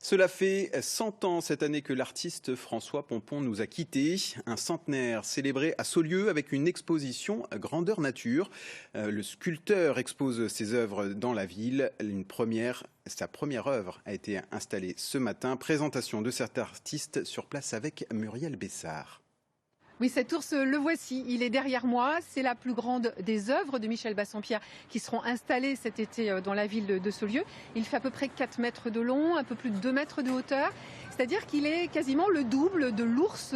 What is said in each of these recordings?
Cela fait 100 ans cette année que l'artiste François Pompon nous a quittés. Un centenaire célébré à Saulieu avec une exposition grandeur nature. Le sculpteur expose ses œuvres dans la ville. Sa première œuvre a été installée ce matin. Présentation de cet artiste sur place avec Muriel Bessard. Oui, cet ours, le voici, il est derrière moi. C'est la plus grande des œuvres de Michel Bassompierre qui seront installées cet été dans la ville de Saulieu. Il fait à peu près 4 mètres de long, un peu plus de 2 mètres de hauteur. C'est-à-dire qu'il est quasiment le double de l'ours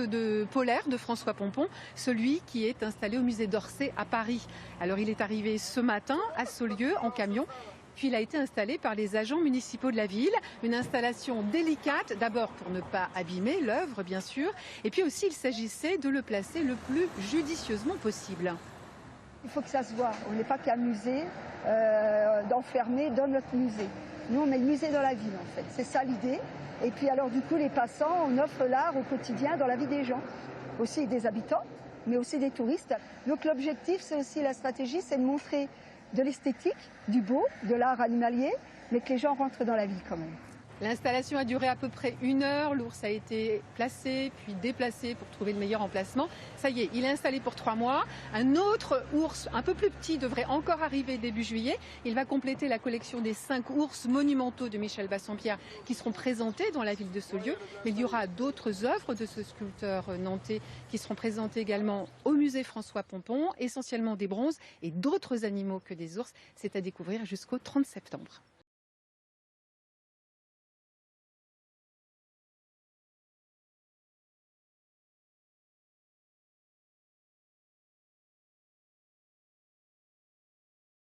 polaire de François Pompon, celui qui est installé au musée d'Orsay à Paris. Alors il est arrivé ce matin à Saulieu en camion. Puis il a été installé par les agents municipaux de la ville. Une installation délicate, d'abord pour ne pas abîmer l'œuvre, bien sûr. Et puis aussi, il s'agissait de le placer le plus judicieusement possible. Il faut que ça se voit. On n'est pas qu'un musée d'enfermer dans notre musée. Nous, on est le musée dans la ville, en fait. C'est ça l'idée. Et puis alors, du coup, les passants, on offre l'art au quotidien dans la vie des gens. Aussi des habitants, mais aussi des touristes. Donc l'objectif, c'est aussi la stratégie, c'est de montrer de l'esthétique, du beau, de l'art animalier, mais que les gens rentrent dans la ville quand même. L'installation a duré à peu près 1 heure. L'ours a été placé, puis déplacé pour trouver le meilleur emplacement. Ça y est, il est installé pour 3 mois. Un autre ours, un peu plus petit, devrait encore arriver début juillet. Il va compléter la collection des 5 ours monumentaux de Michel Bassompierre qui seront présentés dans la ville de Saulieu. Mais il y aura d'autres œuvres de ce sculpteur nantais qui seront présentées également au musée François Pompon, essentiellement des bronzes et d'autres animaux que des ours. C'est à découvrir jusqu'au 30 septembre.